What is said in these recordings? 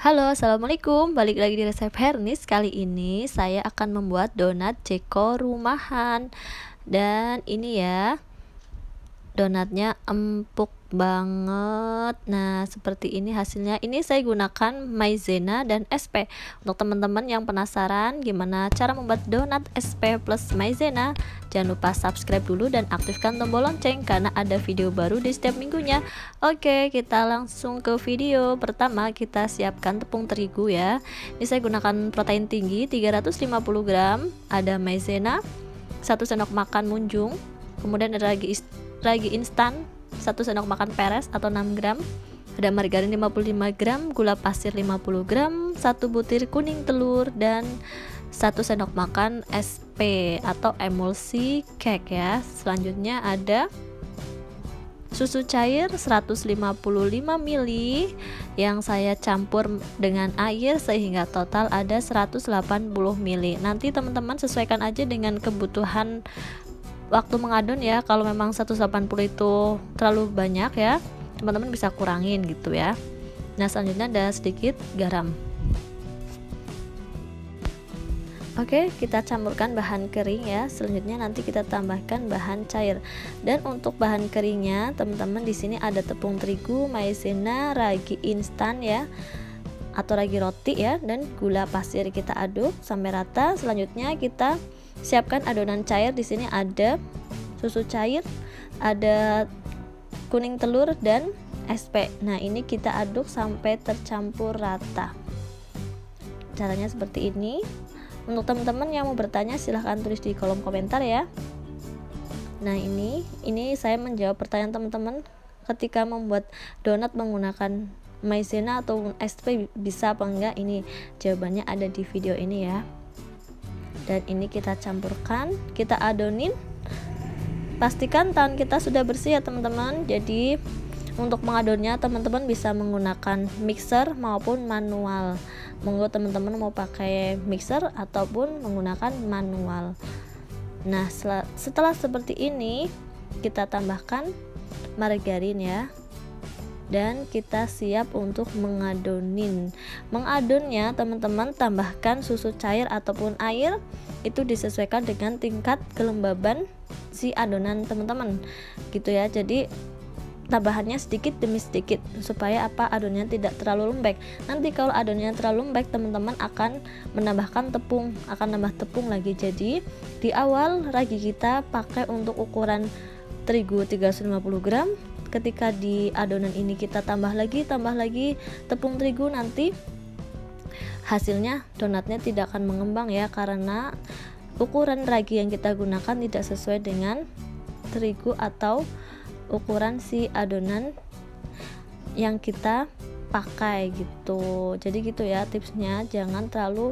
Halo, assalamualaikum. Balik lagi di resep Hernis. Kali ini saya akan membuat donat Ceko rumahan. Dan ini ya, donatnya empuk banget. Nah, seperti ini hasilnya. Ini saya gunakan maizena dan SP. Untuk teman-teman yang penasaran gimana cara membuat donat SP plus maizena, jangan lupa subscribe dulu dan aktifkan tombol lonceng karena ada video baru di setiap minggunya. Oke, kita langsung ke video. Pertama, kita siapkan tepung terigu ya. Ini saya gunakan protein tinggi 350 gram, ada maizena 1 sendok makan munjung, kemudian ada ragi instan 1 sendok makan peres atau 6 gram, ada margarin 55 gram, gula pasir 50 gram, 1 butir kuning telur, dan 1 sendok makan SP atau emulsi cake ya. Selanjutnya ada susu cair 155 ml yang saya campur dengan air sehingga total ada 180 ml. Nanti teman-teman sesuaikan aja dengan kebutuhan waktu mengadon ya. Kalau memang 180 itu terlalu banyak ya, teman-teman bisa kurangin gitu ya. Nah, selanjutnya ada sedikit garam. Oke, kita campurkan bahan kering ya. Selanjutnya nanti kita tambahkan bahan cair. Dan untuk bahan keringnya, teman-teman di sini ada tepung terigu, maizena, ragi instan ya, atau ragi roti ya, dan gula pasir. Kita aduk sampai rata. Selanjutnya kita siapkan adonan cair. Di sini ada susu cair, ada kuning telur dan SP. Nah, ini kita aduk sampai tercampur rata. Caranya seperti ini. Untuk teman-teman yang mau bertanya silahkan tulis di kolom komentar ya. Nah, ini saya menjawab pertanyaan teman-teman ketika membuat donat menggunakan maizena atau SP bisa apa enggak. Ini jawabannya ada di video ini ya. Dan ini kita campurkan, kita adonin. Pastikan tangan kita sudah bersih ya teman-teman. Jadi untuk mengadonnya teman-teman bisa menggunakan mixer maupun manual. Monggo teman-teman mau pakai mixer ataupun menggunakan manual. Nah, setelah seperti ini kita tambahkan margarin ya. Dan kita siap untuk mengadonin. Mengadonnya teman-teman tambahkan susu cair ataupun air, itu disesuaikan dengan tingkat kelembaban si adonan teman-teman gitu ya. Jadi tambahannya sedikit demi sedikit supaya adonannya tidak terlalu lembek. Nanti kalau adonannya terlalu lembek, teman-teman akan menambahkan tepung, akan nambah tepung lagi. Jadi di awal ragi kita pakai untuk ukuran terigu 350 gram. Ketika di adonan ini kita tambah lagi tepung terigu, nanti hasilnya donatnya tidak akan mengembang ya, karena ukuran ragi yang kita gunakan tidak sesuai dengan terigu atau ukuran si adonan yang kita pakai gitu. Jadi gitu ya tipsnya, jangan terlalu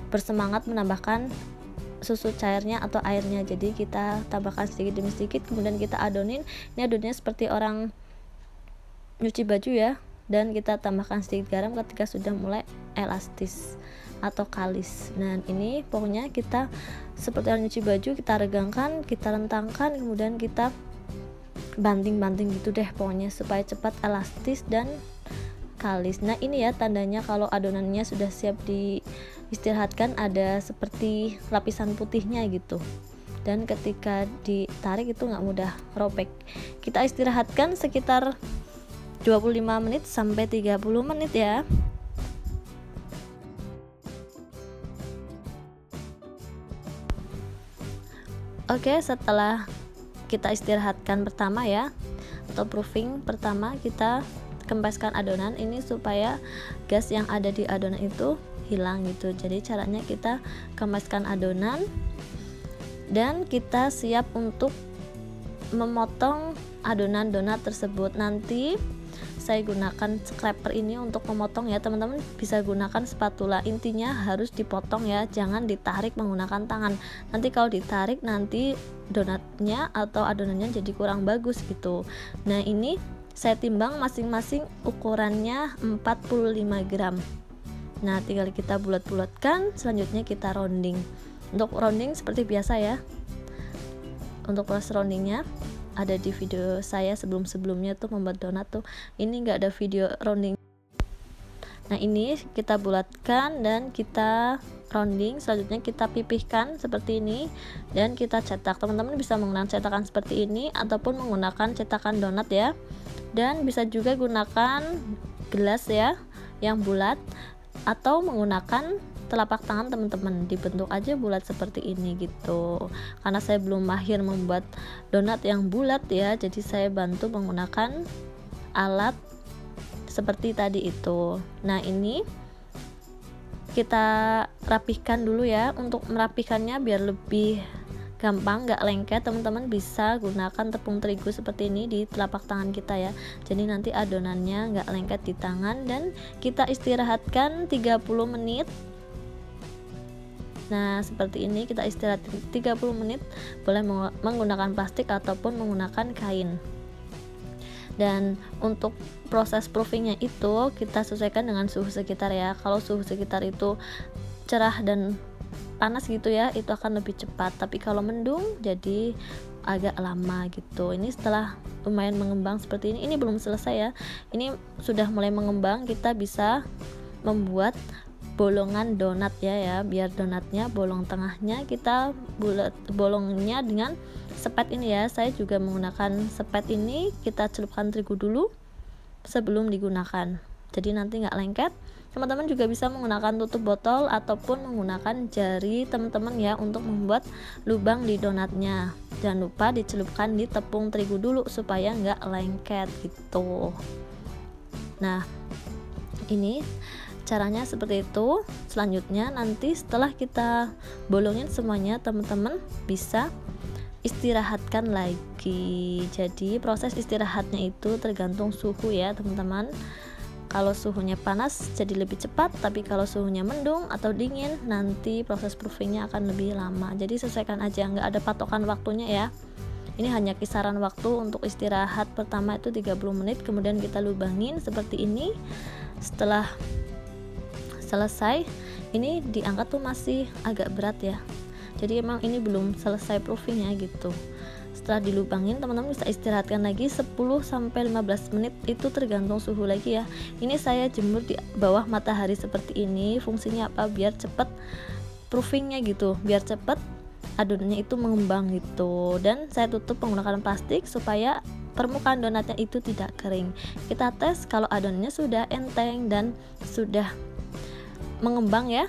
bersemangat menambahkan susu cairnya atau airnya. Jadi kita tambahkan sedikit demi sedikit, kemudian kita adonin. Ini adonannya seperti orang nyuci baju ya. Dan kita tambahkan sedikit garam ketika sudah mulai elastis atau kalis. Nah, ini pokoknya kita seperti orang nyuci baju, kita regangkan, kita rentangkan, kemudian kita banting-banting gitu deh pokoknya supaya cepat elastis dan kalis. Nah, ini ya tandanya kalau adonannya sudah siap diistirahatkan, ada seperti lapisan putihnya gitu. Dan ketika ditarik itu nggak mudah robek. Kita istirahatkan sekitar 25 menit sampai 30 menit ya. Oke, setelah kita istirahatkan pertama ya, atau proofing pertama, kita kempeskan adonan ini supaya gas yang ada di adonan itu hilang gitu. Jadi caranya kita kempeskan adonan dan kita siap untuk memotong adonan donat tersebut. Nanti saya gunakan scraper ini untuk memotong ya, teman-teman bisa gunakan spatula. Intinya harus dipotong ya, jangan ditarik menggunakan tangan. Nanti kalau ditarik nanti donatnya atau adonannya jadi kurang bagus gitu. Nah, ini saya timbang masing-masing ukurannya 45 gram. Nah, tinggal kita bulat-bulatkan, selanjutnya kita rounding. Untuk rounding seperti biasa ya. Untuk proses roundingnya ada di video saya sebelum-sebelumnya tuh membuat donat tuh. Ini nggak ada video rounding. Nah ini kita bulatkan dan kita rounding, selanjutnya kita pipihkan seperti ini dan kita cetak. Teman-teman bisa menggunakan cetakan seperti ini ataupun menggunakan cetakan donat ya, dan bisa juga gunakan gelas ya yang bulat, atau menggunakan telapak tangan teman-teman, dibentuk aja bulat seperti ini gitu. Karena saya belum mahir membuat donat yang bulat ya, jadi saya bantu menggunakan alat seperti tadi itu. Nah ini kita rapihkan dulu ya. Untuk merapikannya biar lebih gampang, nggak lengket, teman-teman bisa gunakan tepung terigu seperti ini di telapak tangan kita ya, jadi nanti adonannya nggak lengket di tangan. Dan kita istirahatkan 30 menit. Nah seperti ini kita istirahatkan 30 menit, boleh menggunakan plastik ataupun menggunakan kain. Dan untuk proses proofingnya itu kita sesuaikan dengan suhu sekitar ya. Kalau suhu sekitar itu cerah dan panas gitu ya, itu akan lebih cepat. Tapi kalau mendung jadi agak lama gitu. Ini setelah lumayan mengembang seperti ini belum selesai ya. Ini sudah mulai mengembang, kita bisa membuat bolongan donat ya, biar donatnya bolong tengahnya kita bulat bolongnya dengan sepet ini ya. Saya juga menggunakan sepet ini, kita celupkan terigu dulu sebelum digunakan, jadi nanti nggak lengket. Teman-teman juga bisa menggunakan tutup botol ataupun menggunakan jari teman-teman ya untuk membuat lubang di donatnya. Jangan lupa dicelupkan di tepung terigu dulu supaya nggak lengket gitu. Nah ini caranya seperti itu. Selanjutnya nanti setelah kita bolongin semuanya, teman-teman bisa istirahatkan lagi. Jadi proses istirahatnya itu tergantung suhu ya teman-teman. Kalau suhunya panas jadi lebih cepat, tapi kalau suhunya mendung atau dingin nanti proses proofingnya akan lebih lama. Jadi sesuaikan aja, nggak ada patokan waktunya ya. Ini hanya kisaran waktu untuk istirahat pertama itu 30 menit, kemudian kita lubangin seperti ini. Setelah selesai, ini diangkat tuh masih agak berat ya, jadi emang ini belum selesai proofingnya gitu. Setelah dilubangin, teman-teman bisa istirahatkan lagi 10-15 menit, itu tergantung suhu lagi ya. Ini saya jemur di bawah matahari seperti ini, fungsinya apa? Biar cepet proofingnya gitu, biar cepet adonannya itu mengembang gitu. Dan saya tutup menggunakan plastik supaya permukaan donatnya itu tidak kering. Kita tes kalau adonannya sudah enteng dan sudah mengembang ya,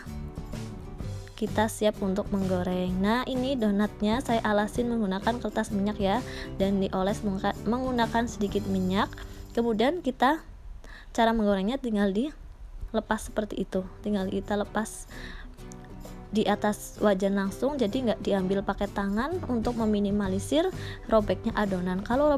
kita siap untuk menggoreng. Nah ini donatnya saya alasin menggunakan kertas minyak ya, dan dioles menggunakan sedikit minyak. Kemudian kita cara menggorengnya tinggal dilepas seperti itu, tinggal kita lepas di atas wajan langsung, jadi nggak diambil pakai tangan untuk meminimalisir robeknya adonan. Kalau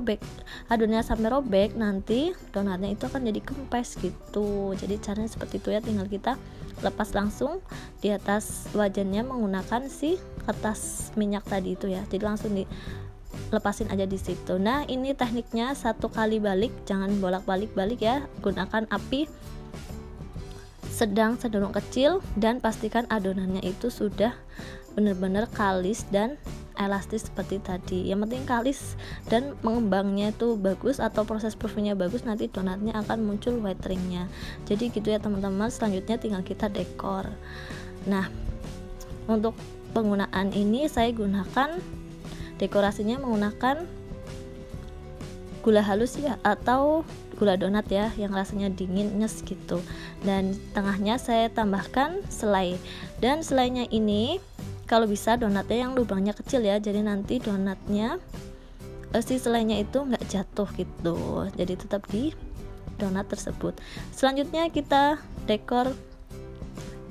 adonannya sampai robek, nanti donatnya itu akan jadi kempes gitu. Jadi caranya seperti itu ya, tinggal kita lepas langsung di atas wajannya menggunakan si kertas minyak tadi itu ya. Jadi langsung dilepasin aja di situ. Nah ini tekniknya 1 kali balik, jangan bolak-balik ya. Gunakan api sedang cenderung kecil dan pastikan adonannya itu sudah benar-benar kalis dan elastis seperti tadi. Yang penting kalis dan mengembangnya itu bagus atau proses proofingnya bagus, nanti donatnya akan muncul white ringnya. Jadi gitu ya teman-teman. Selanjutnya tinggal kita dekor. Nah untuk penggunaan ini saya gunakan dekorasinya menggunakan gula halus ya, atau gula donat ya yang rasanya dingin nyes gitu. Dan tengahnya saya tambahkan selai, dan selainya ini kalau bisa donatnya yang lubangnya kecil ya, jadi nanti donatnya si selainya itu nggak jatuh gitu, jadi tetap di donat tersebut. Selanjutnya kita dekor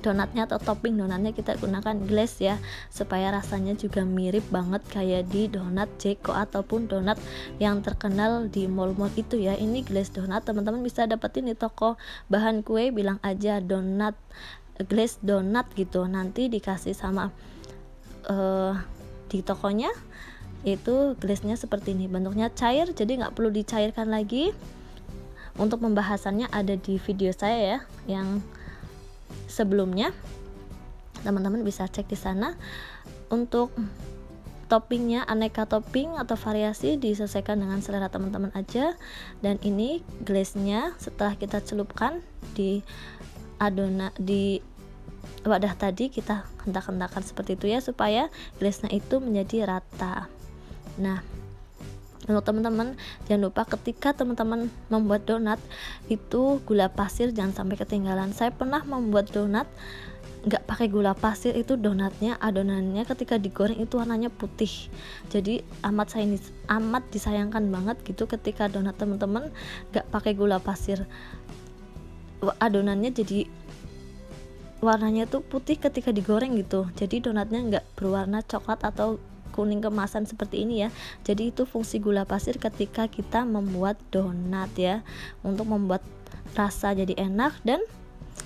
donatnya atau topping donatnya kita gunakan glaze ya, supaya rasanya juga mirip banget kayak di donat Jeko ataupun donat yang terkenal di mall-mall itu ya. Ini glaze donat, teman-teman bisa dapetin di toko bahan kue, bilang aja donat glaze donat gitu, nanti dikasih sama di tokonya itu glaze-nya seperti ini, bentuknya cair, jadi nggak perlu dicairkan lagi. Untuk pembahasannya ada di video saya ya yang sebelumnya, teman-teman bisa cek di sana. Untuk toppingnya aneka topping atau variasi disesuaikan dengan selera teman-teman aja. Dan ini glaze-nya setelah kita celupkan di adonan di wadah tadi kita hentak-hentakan seperti itu ya, supaya glazenya itu menjadi rata. Nah, untuk teman-teman jangan lupa ketika teman-teman membuat donat itu gula pasir jangan sampai ketinggalan. Saya pernah membuat donat nggak pakai gula pasir, itu donatnya adonannya ketika digoreng itu warnanya putih. Jadi amat disayangkan banget gitu ketika donat teman-teman nggak pakai gula pasir, adonannya jadi warnanya tuh putih ketika digoreng gitu. Jadi donatnya nggak berwarna coklat atau kuning kemasan seperti ini ya. Jadi itu fungsi gula pasir ketika kita membuat donat ya, untuk membuat rasa jadi enak dan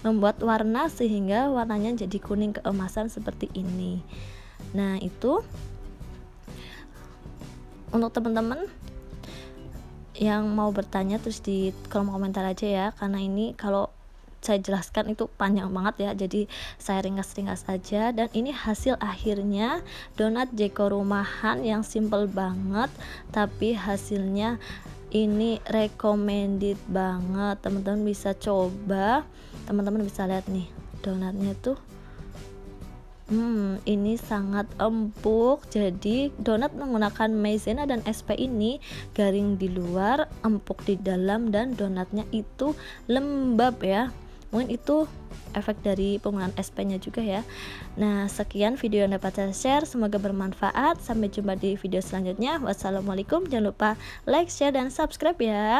membuat warna sehingga warnanya jadi kuning keemasan seperti ini. Nah, itu untuk teman-teman yang mau bertanya terus di kolom komentar aja ya, karena ini kalau saya jelaskan itu panjang banget ya, jadi saya ringkas-ringkas aja. Dan ini hasil akhirnya donat Jeko rumahan yang simple banget, tapi hasilnya ini recommended banget. Teman-teman bisa coba, teman-teman bisa lihat nih donatnya tuh ini sangat empuk. Jadi donat menggunakan maizena dan SP ini garing di luar, empuk di dalam, dan donatnya itu lembab ya. Mungkin itu efek dari penggunaan SP nya juga ya. Nah, sekian video yang dapat saya share, semoga bermanfaat. Sampai jumpa di video selanjutnya. Wassalamualaikum. Jangan lupa like, share, dan subscribe ya.